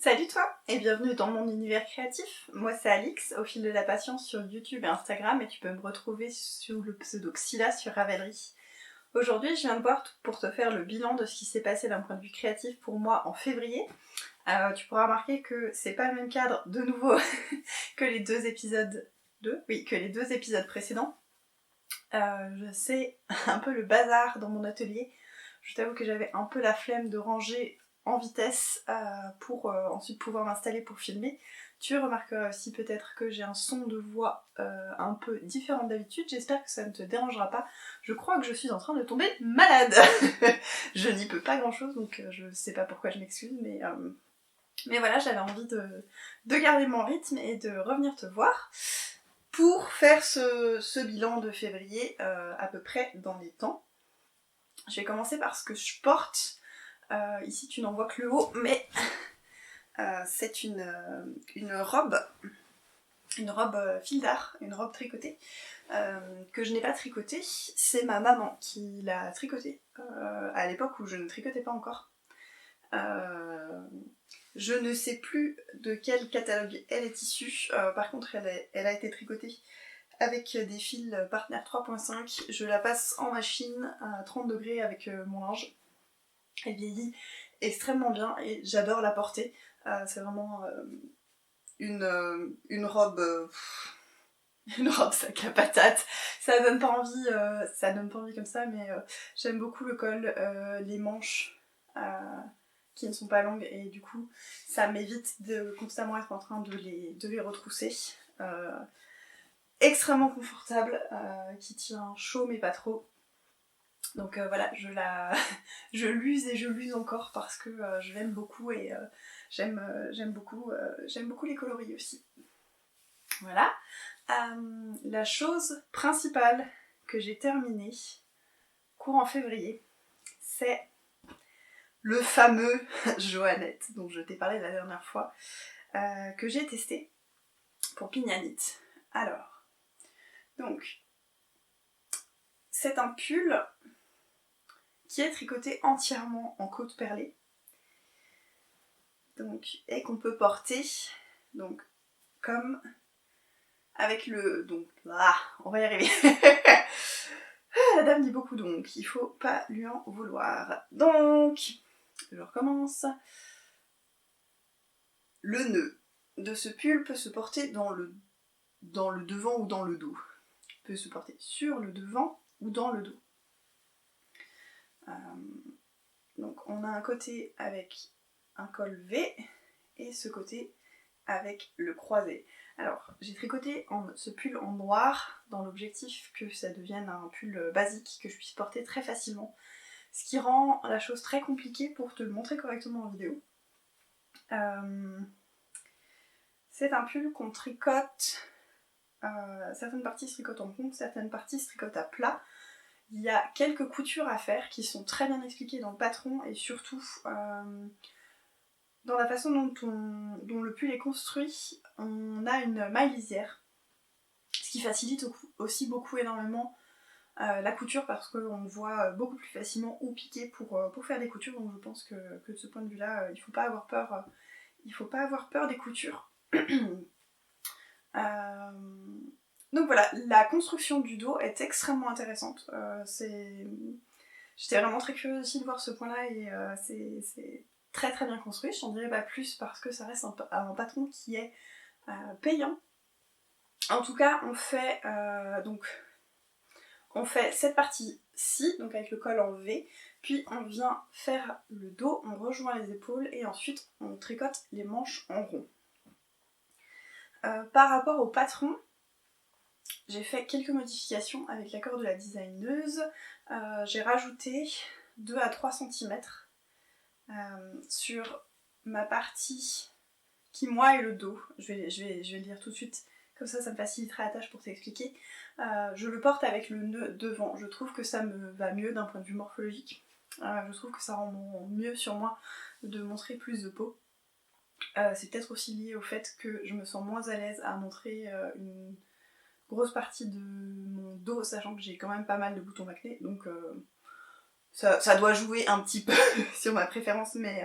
Salut toi et bienvenue dans mon univers créatif. Moi c'est Alix, au fil de la patience sur YouTube et Instagram, et tu peux me retrouver sous le pseudo Xyla sur Ravelry. Aujourd'hui je viens te voir pour te faire le bilan de ce qui s'est passé d'un point de vue créatif pour moi en février. Tu pourras remarquer que c'est pas le même cadre de nouveau que les deux épisodes précédents. Je sais un peu le bazar dans mon atelier. Je t'avoue que j'avais un peu la flemme de ranger en vitesse pour ensuite pouvoir m'installer pour filmer. Tu remarqueras aussi peut-être que j'ai un son de voix un peu différent d'habitude. J'espère que ça ne te dérangera pas. Je crois que je suis en train de tomber malade. Je n'y peux pas grand chose, donc je sais pas pourquoi je m'excuse, mais voilà, j'avais envie de garder mon rythme et de revenir te voir pour faire ce bilan de février à peu près dans les temps. Je vais commencer par ce que je porte. Ici tu n'en vois que le haut, mais c'est une robe fil d'art, une robe tricotée, que je n'ai pas tricotée. C'est ma maman qui l'a tricotée, à l'époque où je ne tricotais pas encore. Je ne sais plus de quel catalogue elle est issue, par contre elle a été tricotée avec des fils Partner 3.5. Je la passe en machine à 30 degrés avec mon linge. Elle vieillit extrêmement bien et j'adore la porter. C'est vraiment une robe une robe sac à patate. Ça donne pas envie comme ça, mais j'aime beaucoup le col, les manches qui ne sont pas longues, et du coup ça m'évite de constamment être en train de les retrousser. Extrêmement confortable, qui tient chaud mais pas trop. Donc voilà, je l'use et je l'use encore parce que je l'aime beaucoup, et j'aime beaucoup les coloris aussi. Voilà. La chose principale que j'ai terminée courant février, c'est le fameux Joannette dont je t'ai parlé la dernière fois, que j'ai testé pour Pignanite. Alors, donc, c'est un pull qui est tricoté entièrement en côte perlée, donc, et qu'on peut porter donc comme avec le... donc, on va y arriver. La dame dit beaucoup, donc il faut pas lui en vouloir. Donc, je recommence. Le nœud de ce pull peut se porter dans le devant ou dans le dos. Il peut se porter sur le devant ou dans le dos. Donc on a un côté avec un col V et ce côté avec le croisé. Alors j'ai tricoté ce pull en noir dans l'objectif que ça devienne un pull basique que je puisse porter très facilement, ce qui rend la chose très compliquée pour te le montrer correctement en vidéo. C'est un pull qu'on tricote, certaines parties se tricotent en rond, certaines parties se tricotent à plat. Il y a quelques coutures à faire qui sont très bien expliquées dans le patron, et surtout dans la façon dont le pull est construit, on a une maille lisière, ce qui facilite aussi énormément la couture, parce qu'on voit beaucoup plus facilement où piquer pour faire des coutures. Donc je pense que de ce point de vue là, il faut pas avoir peur des coutures. Donc voilà, la construction du dos est extrêmement intéressante. J'étais vraiment très curieuse aussi de voir ce point-là, et c'est très très bien construit. Je t'en dirai pas plus parce que ça reste un patron qui est payant. En tout cas, on fait cette partie-ci, donc avec le col en V, puis on vient faire le dos, on rejoint les épaules, et ensuite on tricote les manches en rond. Par rapport au patron, j'ai fait quelques modifications avec l'accord de la designeuse. J'ai rajouté 2 à 3 cm sur ma partie qui, moi, est le dos. Je vais le dire tout de suite, comme ça me facilitera la tâche pour t'expliquer. Je le porte avec le nœud devant. Je trouve que ça me va mieux d'un point de vue morphologique. Je trouve que ça rend mieux sur moi de montrer plus de peau. C'est peut-être aussi lié au fait que je me sens moins à l'aise à montrer une grosse partie de mon dos, sachant que j'ai quand même pas mal de boutons bâclés, donc ça doit jouer un petit peu sur ma préférence, mais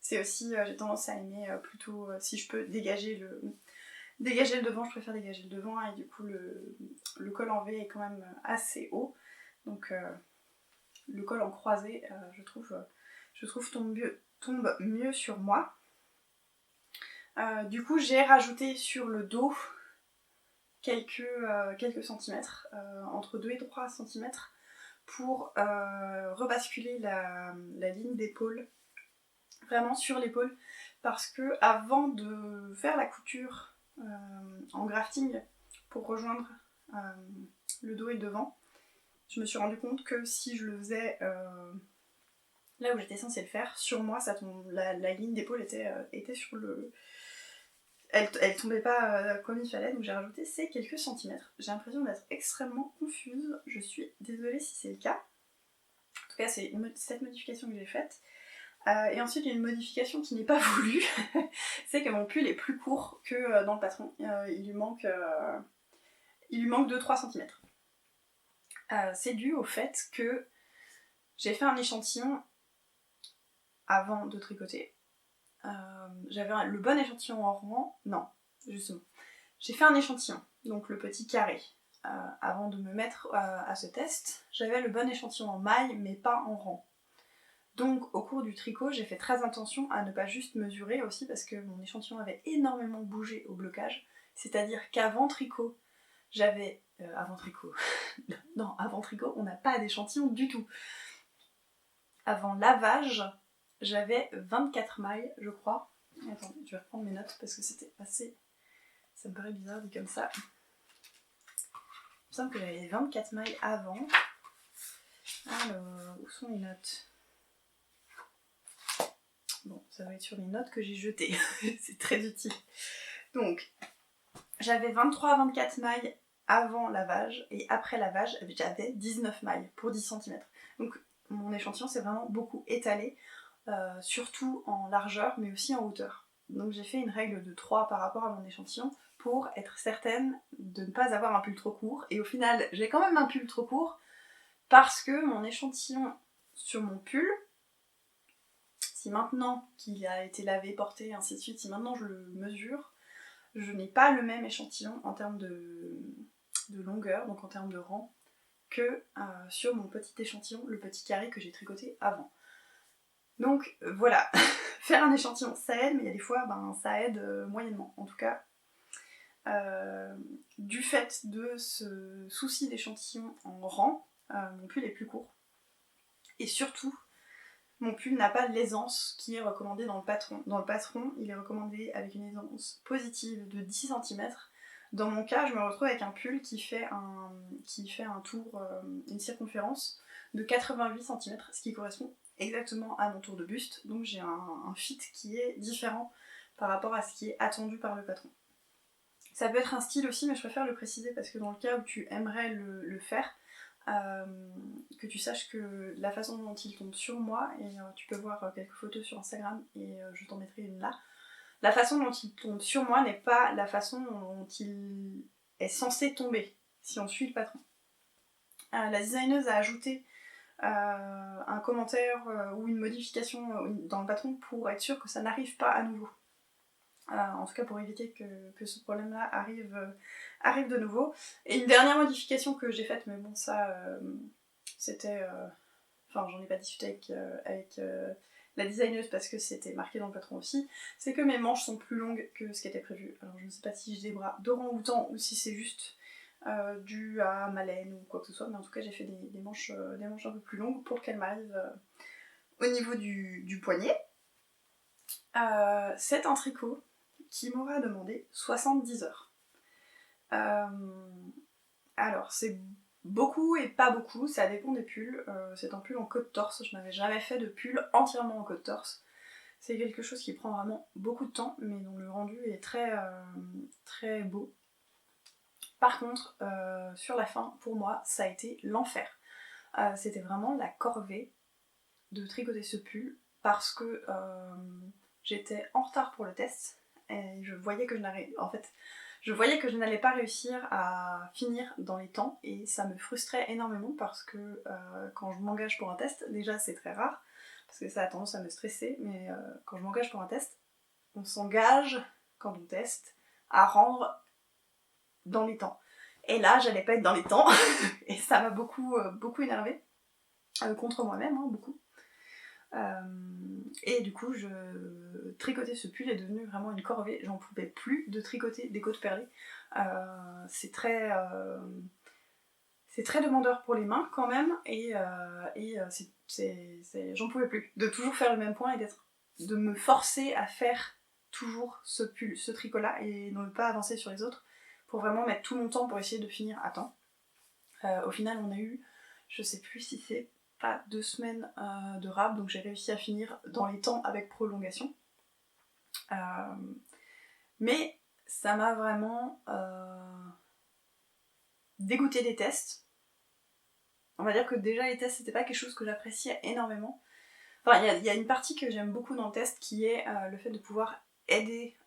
C'est aussi, j'ai tendance à aimer plutôt, si je peux dégager le devant, je préfère dégager le devant, et du coup le col en V est quand même assez haut, donc le col en croisé, je trouve tombe mieux sur moi. Du coup j'ai rajouté sur le dos quelques centimètres, entre 2 et 3 centimètres, pour rebasculer la ligne d'épaule vraiment sur l'épaule, parce que avant de faire la couture en grafting pour rejoindre le dos et le devant, je me suis rendu compte que si je le faisais là où j'étais censée le faire, sur moi, la ligne d'épaule était sur le... Elle tombait pas comme il fallait, donc j'ai rajouté ces quelques centimètres. J'ai l'impression d'être extrêmement confuse, je suis désolée si c'est le cas. En tout cas, c'est cette modification que j'ai faite. Et ensuite, il y a une modification qui n'est pas voulue, c'est que mon pull est plus court que dans le patron. Il lui manque 2-3 cm. C'est dû au fait que j'ai fait un échantillon avant de tricoter. J'avais le bon échantillon en rang. Non, justement. J'ai fait un échantillon, donc le petit carré. Avant de me mettre à ce test, j'avais le bon échantillon en maille, mais pas en rang. Donc au cours du tricot, j'ai fait très attention à ne pas juste mesurer aussi, parce que mon échantillon avait énormément bougé au blocage. C'est-à-dire qu'avant tricot, j'avais... avant tricot... non, avant tricot, on n'a pas d'échantillon du tout. Avant lavage, j'avais 24 mailles, je crois. Attendez, je vais reprendre mes notes parce que c'était assez... Ça me paraît bizarre dit comme ça. Il me semble que j'avais 24 mailles avant. Alors, où sont les notes ? Bon, ça va être sur les notes que j'ai jetées. C'est très utile. Donc, j'avais 23-24 mailles avant lavage, et après lavage, j'avais 19 mailles pour 10 cm. Donc, mon échantillon s'est vraiment beaucoup étalé, surtout en largeur, mais aussi en hauteur. Donc, j'ai fait une règle de 3 par rapport à mon échantillon pour être certaine de ne pas avoir un pull trop court. Et au final, j'ai quand même un pull trop court parce que mon échantillon sur mon pull, si maintenant qu'il a été lavé, porté, ainsi de suite, si maintenant je le mesure, je n'ai pas le même échantillon en termes de longueur, donc en termes de rang, que sur mon petit échantillon, le petit carré que j'ai tricoté avant. Donc voilà, faire un échantillon ça aide, mais il y a des fois ça aide moyennement. En tout cas, du fait de ce souci d'échantillon en rang, mon pull est plus court. Et surtout, mon pull n'a pas l'aisance qui est recommandée dans le patron. Dans le patron, il est recommandé avec une aisance positive de 10 cm. Dans mon cas, je me retrouve avec un pull qui fait un tour, une circonférence de 88 cm, ce qui correspond exactement à mon tour de buste. Donc j'ai un fit qui est différent par rapport à ce qui est attendu par le patron. Ça peut être un style aussi, mais je préfère le préciser parce que dans le cas où tu aimerais le faire, que tu saches que la façon dont il tombe sur moi, et tu peux voir quelques photos sur Instagram et je t'en mettrai une là, la façon dont il tombe sur moi n'est pas la façon dont il est censé tomber si on suit le patron. La designeuse a ajouté un commentaire ou une modification dans le patron pour être sûr que ça n'arrive pas à nouveau. En tout cas pour éviter que ce problème-là arrive de nouveau. Et une dernière modification que j'ai faite, mais bon ça c'était... Enfin j'en ai pas discuté avec la designeuse parce que c'était marqué dans le patron aussi, c'est que mes manches sont plus longues que ce qui était prévu. Alors je ne sais pas si j'ai des bras d'orang-outan ou si c'est juste dû à ma laine ou quoi que ce soit, mais en tout cas j'ai fait des manches un peu plus longues pour qu'elles m'arrivent au niveau du poignet. C'est un tricot qui m'aura demandé 70 heures. Alors c'est beaucoup et pas beaucoup, ça dépend des pulls. C'est un pull en côte-torse, je n'avais jamais fait de pull entièrement en côte-torse. C'est quelque chose qui prend vraiment beaucoup de temps, mais dont le rendu est très, très beau. Par contre, sur la fin, pour moi, ça a été l'enfer. C'était vraiment la corvée de tricoter ce pull parce que j'étais en retard pour le test et je voyais que je n'allais pas réussir à finir dans les temps et ça me frustrait énormément parce que quand je m'engage pour un test, déjà c'est très rare, parce que ça a tendance à me stresser, mais quand je m'engage pour un test, on s'engage, quand on teste, à rendre dans les temps. Et là, j'allais pas être dans les temps, et ça m'a beaucoup énervée, contre moi-même, hein, beaucoup. Et du coup, tricoter ce pull est devenu vraiment une corvée. J'en pouvais plus de tricoter des côtes perlées. C'est très demandeur pour les mains quand même, et j'en pouvais plus de toujours faire le même point et de me forcer à faire toujours ce pull, ce tricot-là, et ne pas avancer sur les autres pour vraiment mettre tout mon temps pour essayer de finir à temps. Au final, on a eu, je sais plus si c'est pas 2 semaines de rab, donc j'ai réussi à finir dans les temps avec prolongation. Mais ça m'a vraiment dégoûté des tests. On va dire que déjà les tests c'était pas quelque chose que j'appréciais énormément. Enfin, il y a une partie que j'aime beaucoup dans le test qui est le fait de pouvoir aider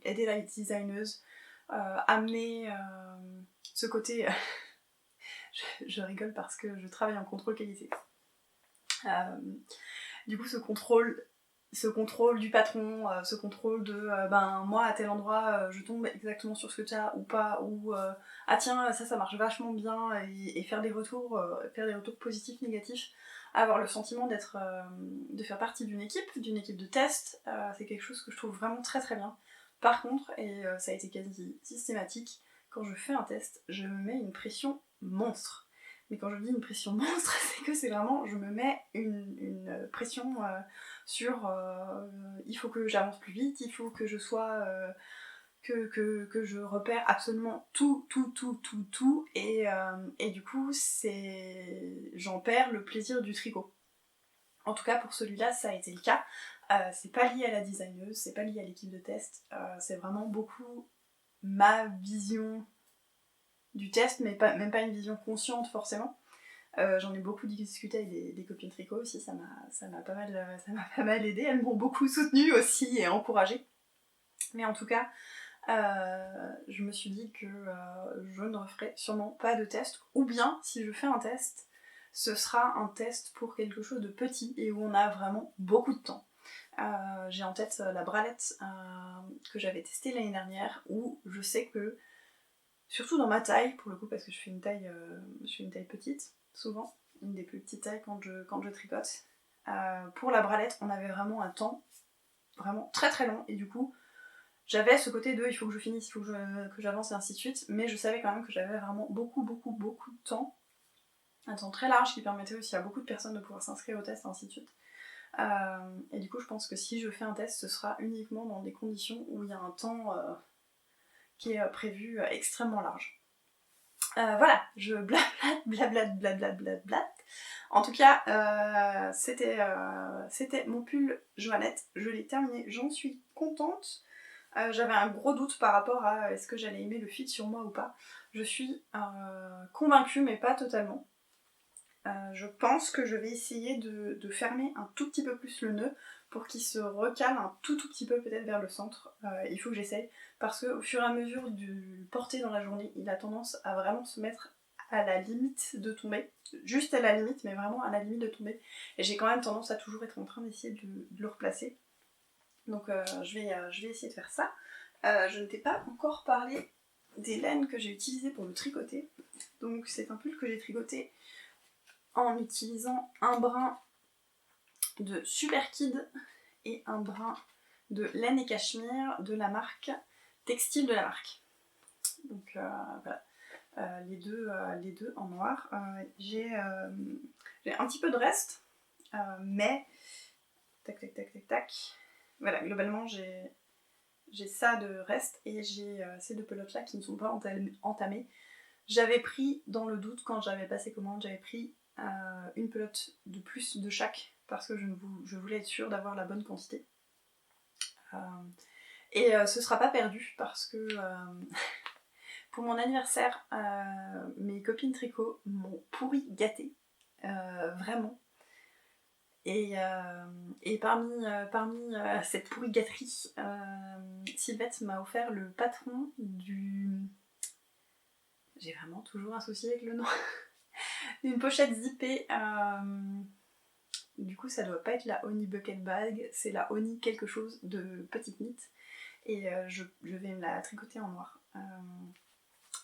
la designeuse, amener ce côté... je rigole parce que je travaille en contrôle qualité. Du coup, ce contrôle du patron, ce contrôle de moi à tel endroit je tombe exactement sur ce que tu as ou pas, ou ah tiens ça marche vachement bien, et faire des retours positifs, négatifs, avoir le sentiment de faire partie d'une équipe de test, c'est quelque chose que je trouve vraiment très très bien. Par contre, et ça a été quasi systématique, quand je fais un test, je me mets une pression monstre. Mais quand je dis une pression monstre, c'est que c'est vraiment, je me mets une pression sur il faut que j'avance plus vite, il faut que je sois que je repère absolument tout, et du coup j'en perds le plaisir du tricot. En tout cas pour celui-là ça a été le cas. C'est pas lié à la designeuse, c'est pas lié à l'équipe de test, c'est vraiment beaucoup ma vision du test, mais même pas une vision consciente forcément. J'en ai beaucoup discuté avec des copines tricot aussi, ça m'a pas mal aidé, elles m'ont beaucoup soutenue aussi et encouragée. Mais en tout cas, je me suis dit que je ne referai sûrement pas de test, ou bien si je fais un test, ce sera un test pour quelque chose de petit et où on a vraiment beaucoup de temps. J'ai en tête la bralette que j'avais testée l'année dernière, où je sais que, surtout dans ma taille, pour le coup, parce que je fais une taille petite, souvent, une des plus petites tailles quand je tricote. Pour la bralette, on avait vraiment un temps vraiment très très long, et du coup, j'avais ce côté de il faut que je finisse, il faut que j'avance et ainsi de suite, mais je savais quand même que j'avais vraiment beaucoup de temps, un temps très large qui permettait aussi à beaucoup de personnes de pouvoir s'inscrire au test et ainsi de suite. Et du coup, je pense que si je fais un test, ce sera uniquement dans des conditions où il y a un temps qui est prévu extrêmement large. Voilà, je blablate. En tout cas, c'était mon pull Joannette, je l'ai terminé, j'en suis contente. J'avais un gros doute par rapport à est-ce que j'allais aimer le fit sur moi ou pas. Je suis convaincue, mais pas totalement. Je pense que je vais essayer de fermer un tout petit peu plus le nœud pour qu'il se recale un tout petit peu peut-être vers le centre. Il faut que j'essaye, parce qu'au fur et à mesure du porté dans la journée, il a tendance à vraiment se mettre à la limite de tomber. Juste à la limite, mais vraiment à la limite de tomber. Et j'ai quand même tendance à toujours être en train d'essayer de le replacer. Donc je vais essayer de faire ça. Je ne t'ai pas encore parlé des laines que j'ai utilisées pour le tricoter. Donc c'est un pull que j'ai tricoté en utilisant un brin de Super Kid et un brin de laine et cachemire de la marque Textile de la marque. Donc voilà, les deux en noir. J'ai un petit peu de reste, mais tac. Voilà, globalement j'ai ça de reste, et j'ai ces deux pelotes là qui ne sont pas entamées. J'avais pris, dans le doute, quand j'avais passé commande, j'avais pris une pelote de plus de chaque, parce que je voulais être sûre d'avoir la bonne quantité. Et ce sera pas perdu, parce que pour mon anniversaire, mes copines tricot m'ont pourri gâté, vraiment. Et parmi cette pourri gâterie, Sylvette m'a offert le patron du... J'ai vraiment toujours un souci avec le nom. Une pochette zippée Du coup ça doit pas être la Honey Bucket Bag, c'est la Honey quelque chose de petite knit. Et je vais me la tricoter en noir.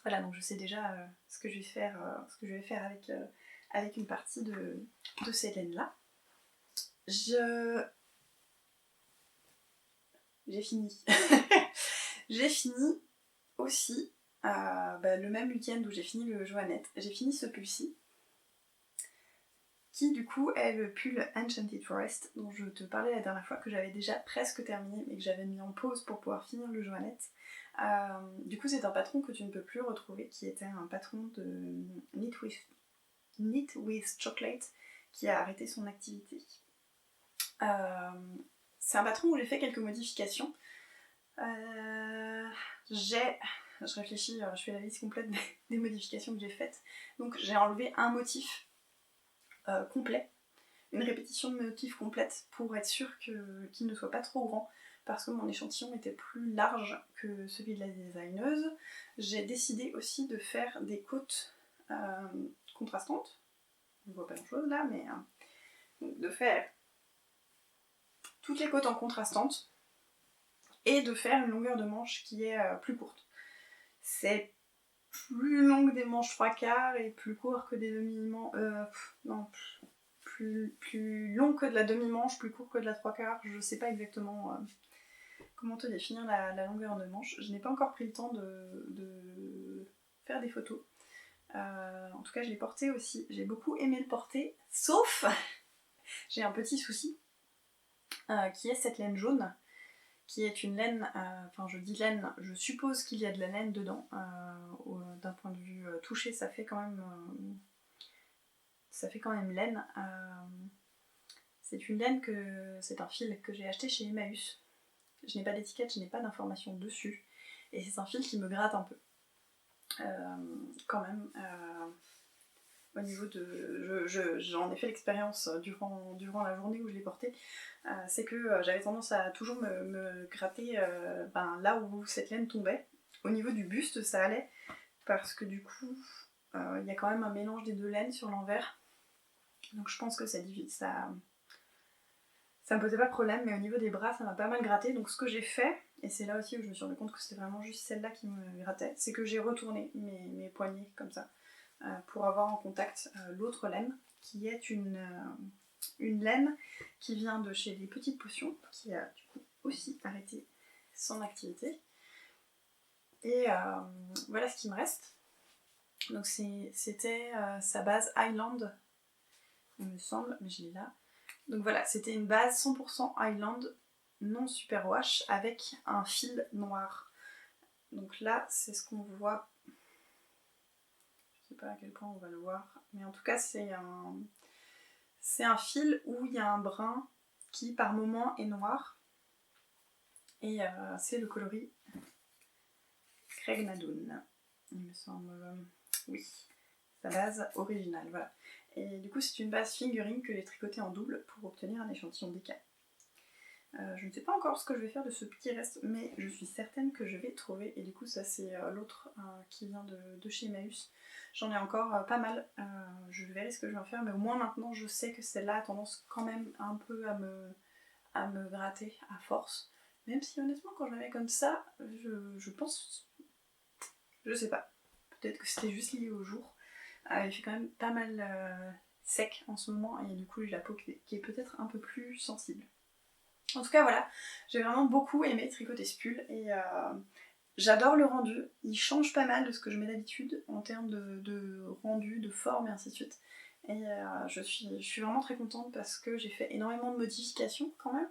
Voilà, donc je sais déjà ce que je vais faire avec une partie de cette laine-là. J'ai fini. J'ai fini aussi le même week-end où j'ai fini le Joannette. J'ai fini ce pull-ci, qui du coup est le pull Enchanted Forest dont je te parlais la dernière fois, que j'avais déjà presque terminé mais que j'avais mis en pause pour pouvoir finir le Joannette. Du coup c'est un patron que tu ne peux plus retrouver, qui était un patron de Knit with Chocolate, qui a arrêté son activité. C'est un patron où j'ai fait quelques modifications. Je réfléchis, je fais la liste complète des modifications que j'ai faites. Donc j'ai enlevé un motif complet, une répétition de motifs complète pour être sûr qu'il ne soit pas trop grand, parce que mon échantillon était plus large que celui de la designeuse. J'ai décidé aussi de faire des côtes contrastantes. On ne voit pas grand chose là, mais de faire toutes les côtes en contrastante et de faire une longueur de manche qui est plus courte. C'est plus long que des manches 3/4 et plus court que des demi-manches. Plus long que de la demi-manche, plus court que de la 3/4. Je sais pas exactement comment te définir la longueur de manche. Je n'ai pas encore pris le temps de faire des photos. En tout cas, je l'ai porté aussi. J'ai beaucoup aimé le porter, sauf j'ai un petit souci qui est cette laine jaune, qui est une laine, je dis laine, je suppose qu'il y a de la laine dedans. D'un point de vue touché, ça fait quand même laine. C'est une laine c'est un fil que j'ai acheté chez Emmaüs. Je n'ai pas d'étiquette, je n'ai pas d'informations dessus. Et c'est un fil qui me gratte un peu. Quand même. Au niveau de... J'en ai fait l'expérience durant la journée où je l'ai porté. C'est que j'avais tendance à toujours me gratter là où cette laine tombait. Au niveau du buste, ça allait. Parce que du coup, il y a quand même un mélange des deux laines sur l'envers. Donc je pense que ça me posait pas de problème, mais au niveau des bras, ça m'a pas mal gratté. Donc ce que j'ai fait, et c'est là aussi où je me suis rendu compte que c'était vraiment juste celle-là qui me grattait, c'est que j'ai retourné mes poignets comme ça, pour avoir en contact l'autre laine, qui est une laine qui vient de chez Les Petites Potions, qui a du coup aussi arrêté son activité. Et voilà ce qui me reste. Donc c'était sa base Highland, il me semble, mais je l'ai là. Donc voilà, c'était une base 100% Highland, non superwash, avec un fil noir. Donc là, c'est ce qu'on voit. Je sais pas à quel point on va le voir, mais en tout cas, c'est un fil où il y a un brun qui, par moment, est noir. Et c'est le coloris Craig Nadoun, il me semble. Oui, sa base originale, voilà. Et du coup, c'est une base fingering que j'ai tricotée en double pour obtenir un échantillon décalé. Je ne sais pas encore ce que je vais faire de ce petit reste, mais je suis certaine que je vais trouver. Et du coup, ça c'est l'autre qui vient de chez Emmaüs. J'en ai encore pas mal. Je verrai ce que je vais en faire, mais au moins maintenant, je sais que celle-là a tendance quand même un peu à me gratter à force. Même si honnêtement, quand je la mets comme ça, je pense... Je sais pas. Peut-être que c'était juste lié au jour. Il fait quand même pas mal sec en ce moment, et du coup, j'ai la peau qui est peut-être un peu plus sensible. En tout cas voilà, j'ai vraiment beaucoup aimé tricoter ce pull et j'adore le rendu. Il change pas mal de ce que je mets d'habitude en termes de rendu, de forme et ainsi de suite. Et je suis vraiment très contente parce que j'ai fait énormément de modifications quand même.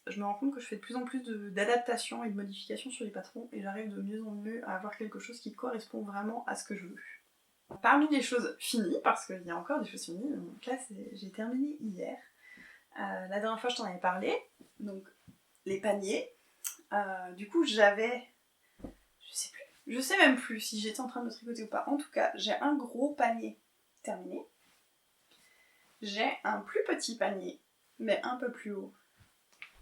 Je me rends compte que je fais de plus en plus d'adaptations et de modifications sur les patrons et j'arrive de mieux en mieux à avoir quelque chose qui correspond vraiment à ce que je veux. Parmi les choses finies, parce qu'il y a encore des choses finies, donc là j'ai terminé hier. La dernière fois je t'en avais parlé, donc les paniers. Du coup j'avais, je sais même plus si j'étais en train de tricoter ou pas. En tout cas j'ai un gros panier terminé. J'ai un plus petit panier, mais un peu plus haut.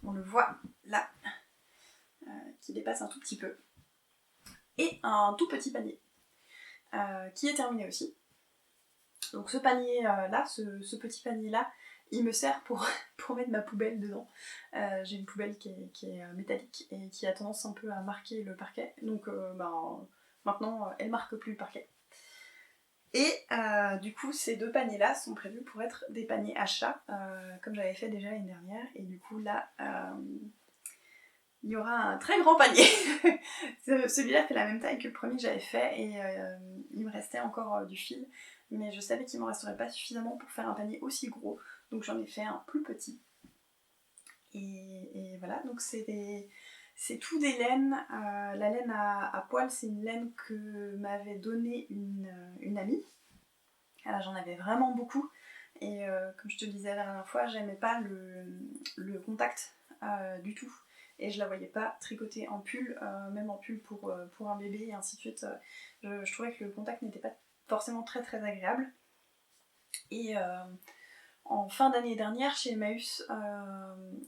On le voit là, qui dépasse un tout petit peu. Et un tout petit panier, qui est terminé aussi. Donc ce panier là, ce petit panier là, il me sert pour mettre ma poubelle dedans. J'ai une poubelle qui est métallique et qui a tendance un peu à marquer le parquet. Donc maintenant, elle marque plus le parquet. Et du coup, ces 2 paniers-là sont prévus pour être des paniers à chat, comme j'avais fait déjà l'année dernière. Et du coup, là, il y aura un très grand panier. Celui-là fait la même taille que le premier que j'avais fait et il me restait encore du fil. Mais je savais qu'il ne m'en resterait pas suffisamment pour faire un panier aussi gros. Donc j'en ai fait un plus petit. Et voilà, donc c'est tout des laines. La laine à poil, c'est une laine que m'avait donnée une amie. Alors, j'en avais vraiment beaucoup. Et comme je te le disais la dernière fois, j'aimais pas le contact du tout. Et je la voyais pas tricoter en pull, même en pull pour un bébé et ainsi de suite. Je trouvais que le contact n'était pas forcément très très agréable. Et en fin d'année dernière, chez Emmaüs,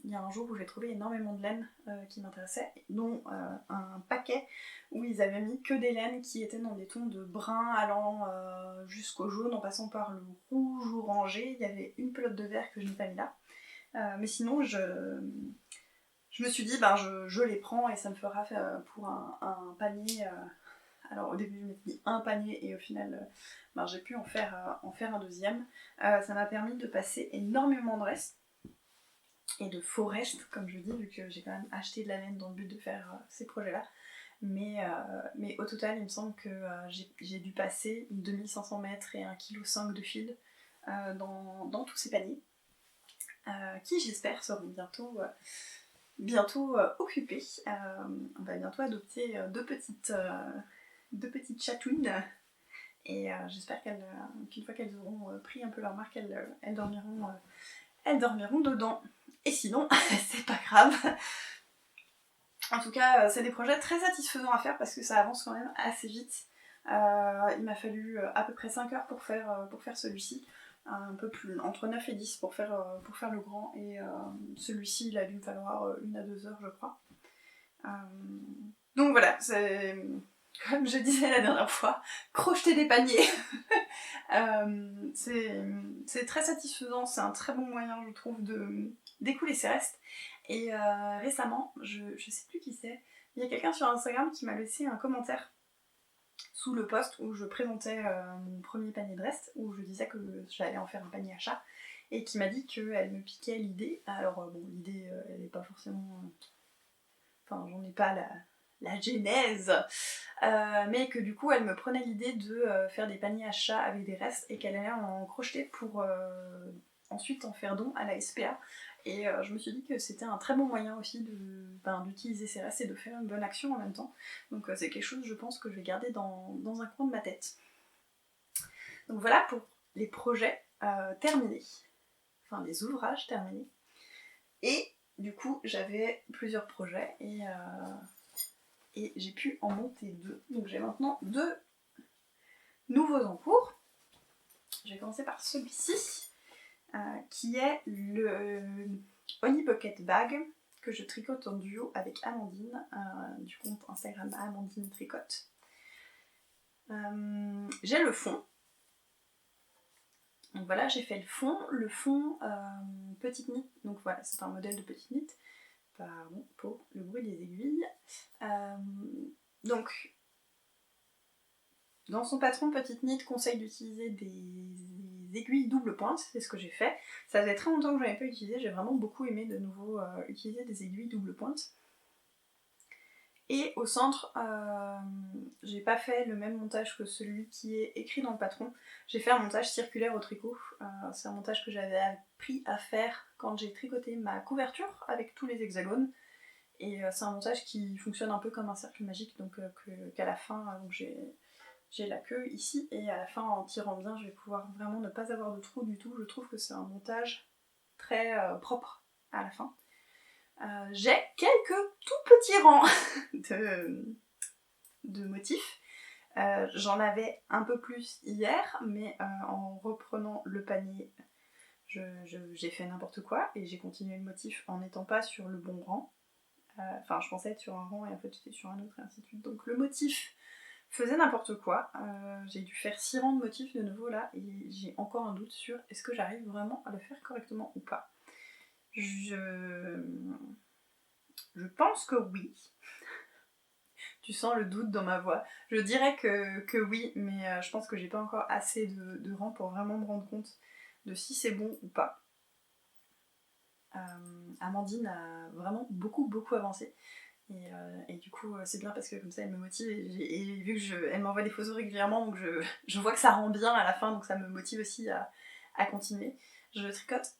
il y a un jour où j'ai trouvé énormément de laine qui m'intéressait, dont un paquet où ils avaient mis que des laines qui étaient dans des tons de brun allant jusqu'au jaune en passant par le rouge orangé. Il y avait une pelote de vert que je n'ai pas mis là. Mais sinon, je me suis dit, je les prends et ça me fera pour un panier. Alors au début je m'étais dit un panier et au final j'ai pu en faire un deuxième. Ça m'a permis de passer énormément de restes et de faux restes comme je dis, vu que j'ai quand même acheté de la laine dans le but de faire ces projets là. Mais au total il me semble que j'ai dû passer 2500 mètres et 1,5 kg de fil dans tous ces paniers qui j'espère seront bientôt occupés. On va bientôt adopter deux petites chatouines et j'espère qu'une fois qu'elles auront pris un peu leur marque, elles dormiront dedans. Et sinon, c'est pas grave. En tout cas, c'est des projets très satisfaisants à faire parce que ça avance quand même assez vite. Il m'a fallu à peu près 5 heures pour faire celui-ci. Un peu plus, entre 9 et 10 pour faire le grand. Et celui-ci, il a dû me falloir 1 à 2 heures, je crois. Donc voilà, c'est... Comme je disais la dernière fois, crocheter des paniers. C'est très satisfaisant, c'est un très bon moyen, je trouve, d'écouler ses restes. Et récemment, je sais plus qui c'est, il y a quelqu'un sur Instagram qui m'a laissé un commentaire sous le post où je présentais mon premier panier de restes, où je disais que j'allais en faire un panier à chat, et qui m'a dit qu'elle me piquait l'idée. Alors bon, l'idée, elle n'est pas forcément... Enfin, j'en ai pas la genèse, mais que du coup elle me prenait l'idée de faire des paniers à chat avec des restes et qu'elle allait en crocheter pour ensuite en faire don à la SPA. Et je me suis dit que c'était un très bon moyen aussi d'utiliser ces restes et de faire une bonne action en même temps. Donc c'est quelque chose, je pense, que je vais garder dans un coin de ma tête. Donc voilà pour les projets terminés, enfin les ouvrages terminés. Et du coup j'avais plusieurs projets et j'ai pu en monter 2. Donc j'ai maintenant 2 nouveaux en cours. Je vais commencer par celui-ci, qui est le Honey Bucket Bag que je tricote en duo avec Amandine, du compte Instagram Amandine Tricote. J'ai le fond. Donc voilà, j'ai fait le fond petite knit. Donc voilà, c'est un modèle de petite knit. Pardon pour le bruit des aiguilles. Donc, dans son patron Petite Knit conseille d'utiliser des aiguilles double pointe, c'est ce que j'ai fait. Ça faisait très longtemps que je n'avais pas utilisé, j'ai vraiment beaucoup aimé de nouveau utiliser des aiguilles double pointe. Et au centre, j'ai pas fait le même montage que celui qui est écrit dans le patron. J'ai fait un montage circulaire au tricot. C'est un montage que j'avais appris à faire quand j'ai tricoté ma couverture avec tous les hexagones. Et c'est un montage qui fonctionne un peu comme un cercle magique, donc qu'à la fin, j'ai la queue ici, et à la fin, en tirant bien, je vais pouvoir vraiment ne pas avoir de trou du tout. Je trouve que c'est un montage très propre à la fin. J'ai quelques tout petits rangs de motifs. J'en avais un peu plus hier, mais en reprenant le panier, j'ai fait n'importe quoi, et j'ai continué le motif en n'étant pas sur le bon rang. Enfin, je pensais être sur un rang, et en fait j'étais sur un autre, et ainsi de suite. Donc le motif faisait n'importe quoi. J'ai dû faire 6 rangs de motifs de nouveau là, et j'ai encore un doute sur est-ce que j'arrive vraiment à le faire correctement ou pas. Je pense que oui. Tu sens le doute dans ma voix. Je dirais que oui, mais je pense que j'ai pas encore assez de rangs pour vraiment me rendre compte de si c'est bon ou pas. Amandine a vraiment beaucoup avancé. Et du coup, c'est bien parce que comme ça, elle me motive. Et vu que elle m'envoie des photos régulièrement, donc je vois que ça rend bien à la fin, donc ça me motive aussi à continuer. Je tricote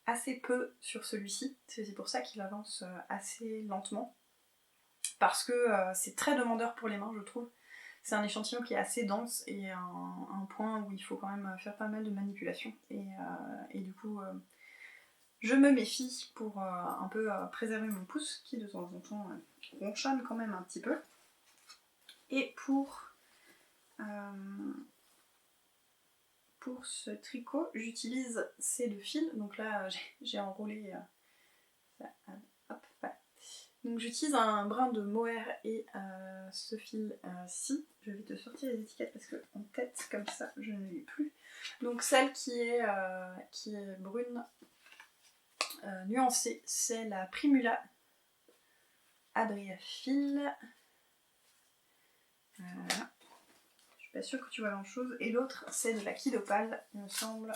assez peu sur celui-ci. C'est pour ça qu'il avance assez lentement. Parce que c'est très demandeur pour les mains, je trouve. C'est un échantillon qui est assez dense et un point où il faut quand même faire pas mal de manipulations. Et du coup, je me méfie pour un peu préserver mon pouce, qui de temps en temps ronchonne quand même un petit peu. Et pour ce tricot, j'utilise ces 2 fils. Donc là, j'ai enroulé... hop, voilà. Donc j'utilise un brin de mohair et ce fil-ci. Je vais te sortir les étiquettes parce que en tête, comme ça, je ne l'ai plus. Donc celle qui est brune nuancée, c'est la Primula Adria Fil. Voilà. Je suis pas sûre que tu vois la même chose. Et l'autre, c'est de la Kid Opal, il me semble.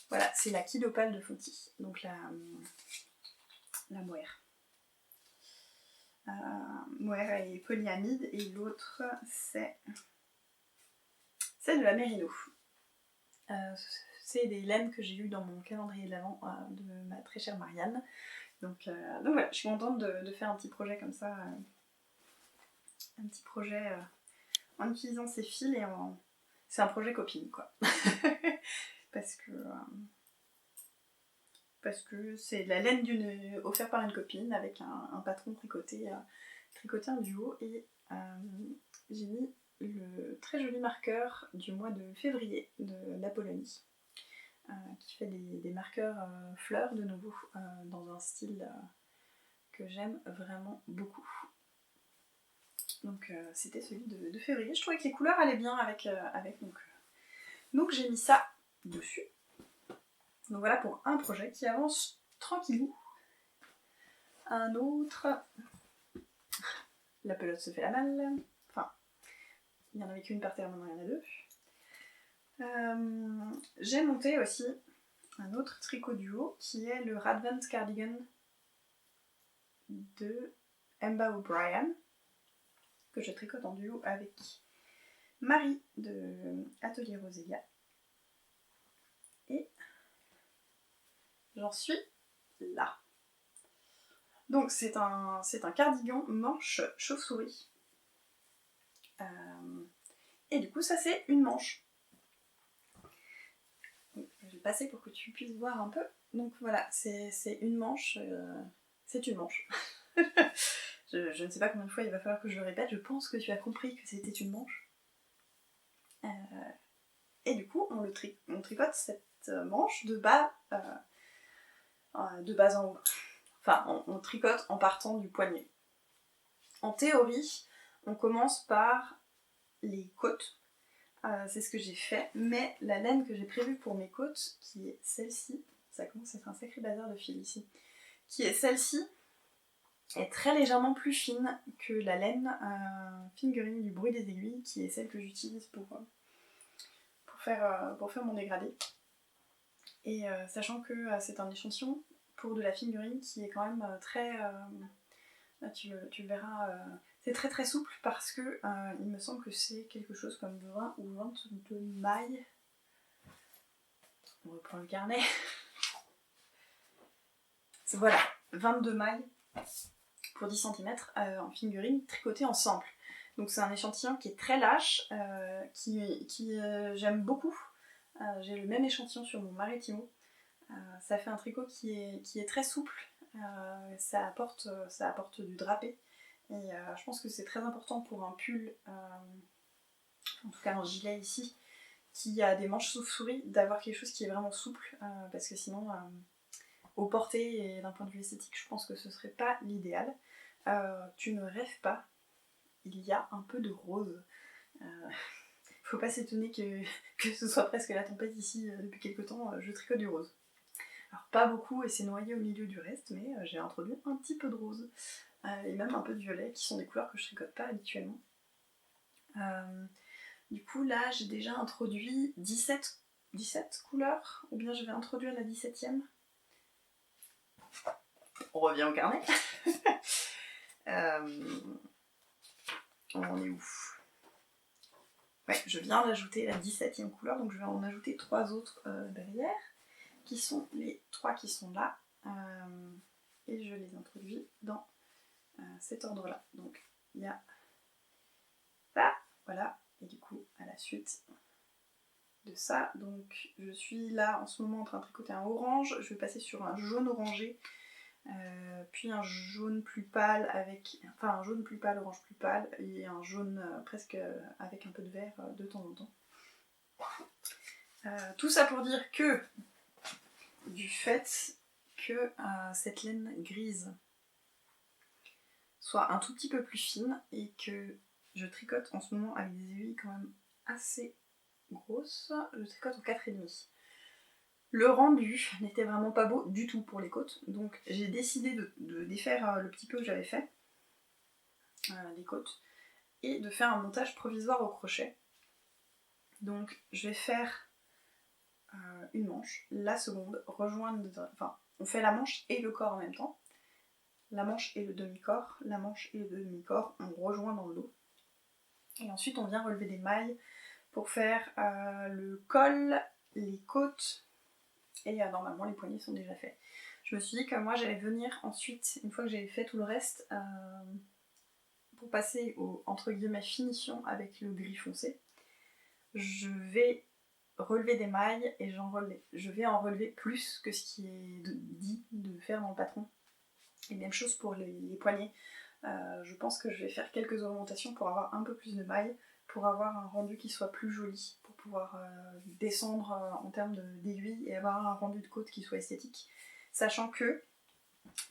Voilà, c'est la Kid Opal de Fonty. Donc la mohair. Mohair et polyamide. Et l'autre, c'est de la Merino. C'est des laines que j'ai eues dans mon calendrier de l'Avent de ma très chère Marianne. Donc voilà, je suis contente de faire un petit projet comme ça. Un petit projet en utilisant ces fils et c'est un projet copine quoi. parce que c'est de la laine offerte par une copine avec un patron tricoté en duo et j'ai mis le très joli marqueur du mois de février de l'Apollonie qui fait des marqueurs fleurs de nouveau dans un style que j'aime vraiment beaucoup. Donc c'était celui de février. Je trouvais que les couleurs allaient bien avec donc j'ai mis ça dessus. Donc voilà pour un projet qui avance tranquillou. Un autre, la pelote se fait la malle. Enfin, il n'y en avait qu'une par terre, maintenant il y en a 2. J'ai monté aussi un autre tricot duo qui est le Radvent Cardigan de Emma O'Brien que je tricote en duo avec Marie de Atelier Rosélia. Et j'en suis là. Donc c'est un cardigan manche chauve-souris. Et du coup ça c'est une manche. Donc, je vais passer pour que tu puisses voir un peu. Donc voilà, c'est une manche. C'est une manche. Je ne sais pas combien de fois il va falloir que je le répète. Je pense que tu as compris que c'était une manche. Et du coup on tricote cette manche de bas en haut. Enfin, on tricote en partant du poignet. En théorie, on commence par les côtes. C'est ce que j'ai fait, mais la laine que j'ai prévue pour mes côtes, qui est celle-ci, ça commence à être un sacré bazar de fil ici, qui est celle-ci, est très légèrement plus fine que la laine fingering du bruit des aiguilles, qui est celle que j'utilise pour faire mon dégradé. Et sachant que c'est un échantillon pour de la fingering qui est quand même très... tu le verras, c'est très très souple parce que il me semble que c'est quelque chose comme 20 ou 22 mailles. On reprend le carnet. Voilà, 22 mailles pour 10 cm en fingering tricoté en sample. Donc c'est un échantillon qui est très lâche, qui j'aime beaucoup. J'ai le même échantillon sur mon Maritimo. Ça fait un tricot qui est très souple. Ça apporte du drapé. Et je pense que c'est très important pour un pull, en tout cas un gilet ici, qui a des manches chauve-souris, d'avoir quelque chose qui est vraiment souple, parce que sinon, au porté et d'un point de vue esthétique, je pense que ce serait pas l'idéal. Tu ne rêves pas il y a un peu de rose. Faut pas s'étonner que ce soit presque la tempête ici depuis quelques temps, je tricote du rose. Alors pas beaucoup et c'est noyé au milieu du reste, mais j'ai introduit un petit peu de rose. Et même un peu de violet, qui sont des couleurs que je tricote pas habituellement. Du coup là j'ai déjà introduit 17 couleurs, ou bien je vais introduire la 17e. On revient au carnet. On en est où? Ouais, je viens d'ajouter la 17e couleur, donc je vais en ajouter 3 autres derrière, qui sont les 3 qui sont là, et je les introduis dans cet ordre-là. Donc il y a ça, voilà, et du coup à la suite de ça, donc je suis là en ce moment en train de tricoter un orange, je vais passer sur un jaune orangé, puis un jaune plus pâle un jaune plus pâle, orange plus pâle, et un jaune presque avec un peu de vert de temps en temps. Tout ça pour dire que du fait que cette laine grise soit un tout petit peu plus fine et que je tricote en ce moment avec des aiguilles quand même assez grosses, je tricote en 4,5. Le rendu n'était vraiment pas beau du tout pour les côtes, donc j'ai décidé de défaire le petit peu que j'avais fait, les côtes, et de faire un montage provisoire au crochet. Donc je vais faire une manche, la seconde, on fait la manche et le corps en même temps, la manche et le demi-corps, la manche et le demi-corps, on rejoint dans le dos, et ensuite on vient relever des mailles pour faire le col, les côtes, et normalement les poignets sont déjà faits. Je me suis dit que moi j'allais venir ensuite, une fois que j'avais fait tout le reste, pour passer au entre guillemets finition avec le gris foncé, je vais relever des mailles et je vais en relever plus que ce qui est dit de faire dans le patron. Et même chose pour les poignets. Je pense que je vais faire quelques augmentations pour avoir un peu plus de mailles, pour avoir un rendu qui soit plus joli, pour pouvoir descendre en termes d'aiguilles et avoir un rendu de côte qui soit esthétique. Sachant que,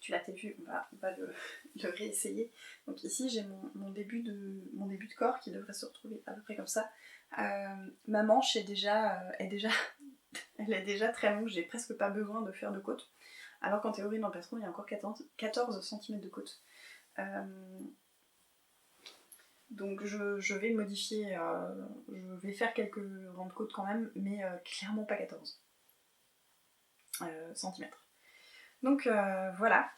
tu l'as peut-être vu, on va le réessayer. Donc ici j'ai mon début de corps qui devrait se retrouver à peu près comme ça. Ma manche elle est déjà très longue, j'ai presque pas besoin de faire de côte. Alors qu'en théorie dans le patron il y a encore 14 cm de côte. Donc je vais modifier, je vais faire quelques rangs de côte quand même, mais clairement pas 14 cm. Donc voilà,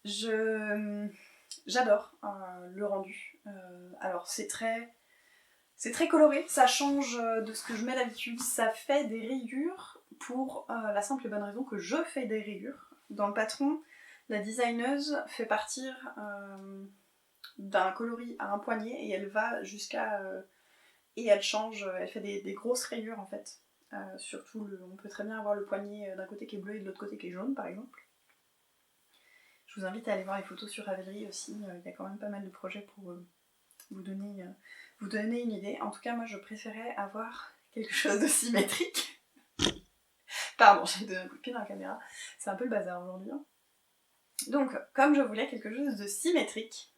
j'adore le rendu. Alors c'est très coloré, ça change de ce que je mets d'habitude, ça fait des rayures pour la simple et bonne raison que je fais des rayures. Dans le patron, la designeuse fait partir d'un coloris à un poignet et elle va jusqu'à... et elle change, elle fait des grosses rayures en fait. Surtout, on peut très bien avoir le poignet d'un côté qui est bleu et de l'autre côté qui est jaune par exemple. Je vous invite à aller voir les photos sur Ravelry aussi, il y a quand même pas mal de projets pour vous donner une idée. En tout cas, moi je préférais avoir quelque chose de symétrique. Pardon, j'ai donné un coup de pied dans la caméra, c'est un peu le bazar aujourd'hui. Donc, comme je voulais quelque chose de symétrique,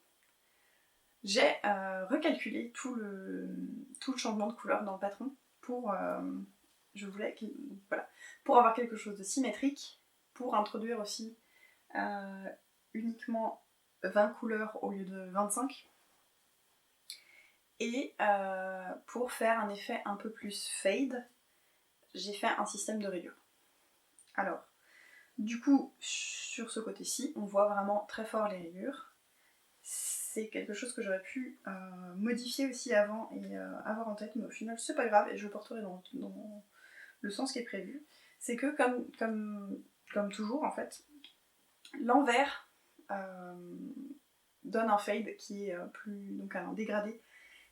j'ai recalculé tout le changement de couleur dans le patron pour pour avoir quelque chose de symétrique, pour introduire aussi uniquement 20 couleurs au lieu de 25, et pour faire un effet un peu plus fade, j'ai fait un système de rayures. Alors, du coup, sur ce côté-ci, on voit vraiment très fort les rayures. C'est quelque chose que j'aurais pu modifier aussi avant et avoir en tête, mais au final c'est pas grave et je le porterai dans le sens qui est prévu. C'est que comme toujours en fait, l'envers donne un fade qui est donc un dégradé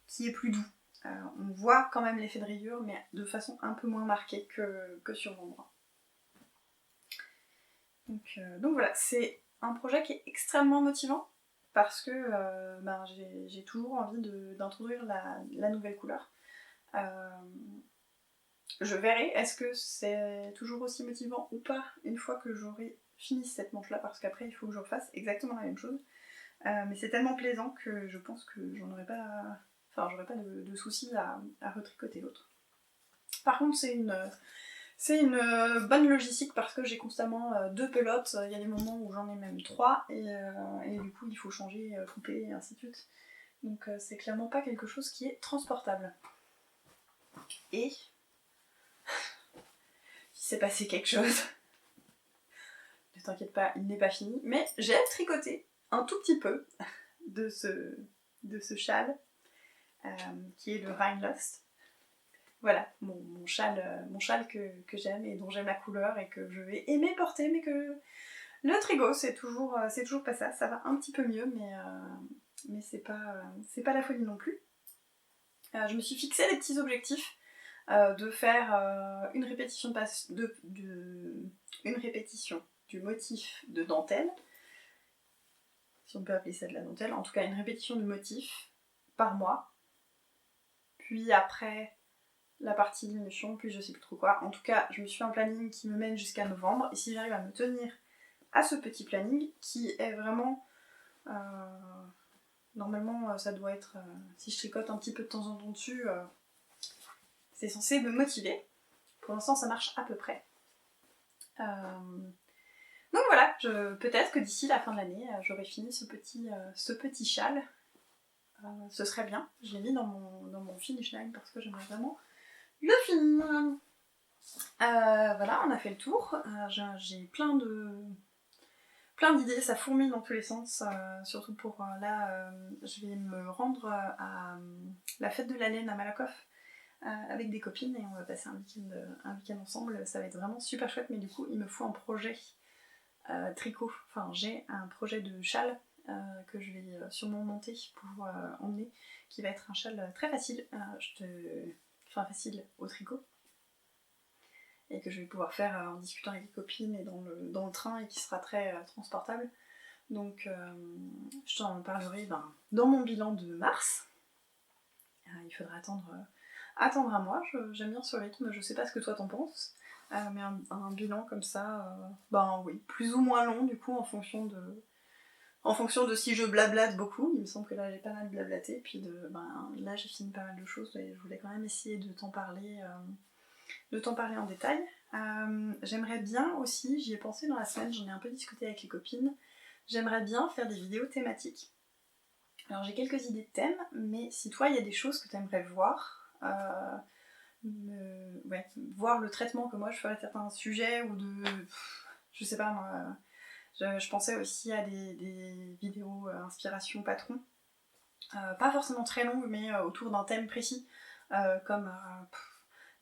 qui est plus doux. On voit quand même l'effet de rayure mais de façon un peu moins marquée que sur l'endroit. Donc voilà, c'est un projet qui est extrêmement motivant parce que j'ai toujours envie d'introduire la nouvelle couleur. Je verrai, est-ce que c'est toujours aussi motivant ou pas une fois que j'aurai fini cette manche là, parce qu'après il faut que je refasse exactement la même chose. Mais c'est tellement plaisant que je pense que j'aurais pas de soucis à retricoter l'autre. Par contre, c'est une bonne logistique parce que j'ai constamment 2 pelotes. Il y a des moments où j'en ai même 3 et du coup il faut changer, couper et ainsi de suite. Donc c'est clairement pas quelque chose qui est transportable. Et il s'est passé quelque chose. Ne t'inquiète pas, il n'est pas fini. Mais j'ai tricoté un tout petit peu de ce châle qui est le Rhinelust. Voilà, mon châle que j'aime et dont j'aime la couleur et que je vais aimer porter, mais que le trigo, c'est toujours pas ça. Ça va un petit peu mieux, mais c'est pas la folie non plus. Je me suis fixé des petits objectifs de faire une répétition du motif de dentelle, si on peut appeler ça de la dentelle, en tout cas une répétition du motif par mois, puis après la partie diminution, puis je sais plus trop quoi. En tout cas, je me suis fait un planning qui me mène jusqu'à novembre, et si j'arrive à me tenir à ce petit planning, qui est vraiment... normalement, ça doit être... si je tricote un petit peu de temps en temps dessus, c'est censé me motiver. Pour l'instant, ça marche à peu près. Donc voilà, peut-être que d'ici la fin de l'année, j'aurai fini ce petit châle. Ce serait bien. Je l'ai mis dans mon finish line parce que j'aimerais vraiment le finir. Voilà, on a fait le tour. J'ai plein d'idées, ça fourmille dans tous les sens. Surtout pour là, je vais me rendre à la fête de la laine à Malakoff avec des copines et on va passer un week-end ensemble. Ça va être vraiment super chouette, mais du coup, il me faut un projet tricot. Enfin, j'ai un projet de châle que je vais sûrement monter pour emmener, qui va être un châle très facile. Facile au tricot. Et que je vais pouvoir faire en discutant avec les copines et dans le train et qui sera très transportable. Donc je t'en parlerai dans mon bilan de mars. Il faudra attendre un mois. J'aime bien ce rythme, je sais pas ce que toi t'en penses. Mais un bilan comme ça, oui, plus ou moins long du coup en fonction de si je blablate beaucoup. Il me semble que là j'ai pas mal blablaté, puis là j'ai fini pas mal de choses et je voulais quand même essayer de t'en parler en détail. J'aimerais bien aussi, j'y ai pensé dans la semaine, j'en ai un peu discuté avec les copines, j'aimerais bien faire des vidéos thématiques. Alors j'ai quelques idées de thèmes, mais si toi il y a des choses que tu aimerais voir, voir le traitement que moi je ferais de certains sujets ou je sais pas moi, je pensais aussi à des vidéos inspiration patron, pas forcément très longues mais autour d'un thème précis, comme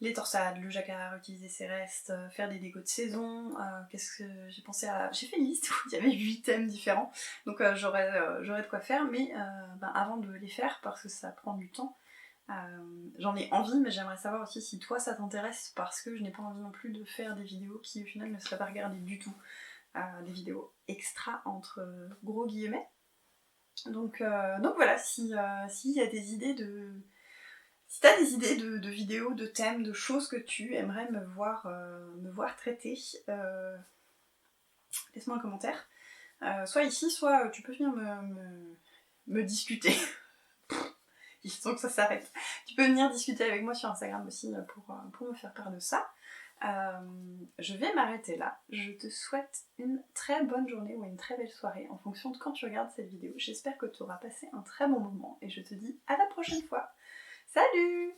les torsades, le jacquard, utiliser ses restes, faire des décos de saison, qu'est-ce que j'ai pensé à... J'ai fait une liste où il y avait 8 thèmes différents, donc j'aurais de quoi faire, mais avant de les faire, parce que ça prend du temps, j'en ai envie, mais j'aimerais savoir aussi si toi ça t'intéresse, parce que je n'ai pas envie non plus de faire des vidéos qui au final ne seraient pas regardées du tout, des vidéos extra entre gros guillemets. Donc voilà, s'il y a des idées Si t'as des idées de vidéos, de thèmes, de choses que tu aimerais me voir traiter, laisse-moi un commentaire. Soit ici, soit tu peux venir me discuter. Il faut que ça s'arrête. Tu peux venir discuter avec moi sur Instagram aussi pour me faire part de ça. Je vais m'arrêter là. Je te souhaite une très bonne journée ou une très belle soirée en fonction de quand tu regardes cette vidéo. J'espère que tu auras passé un très bon moment et je te dis à la prochaine fois. Salut!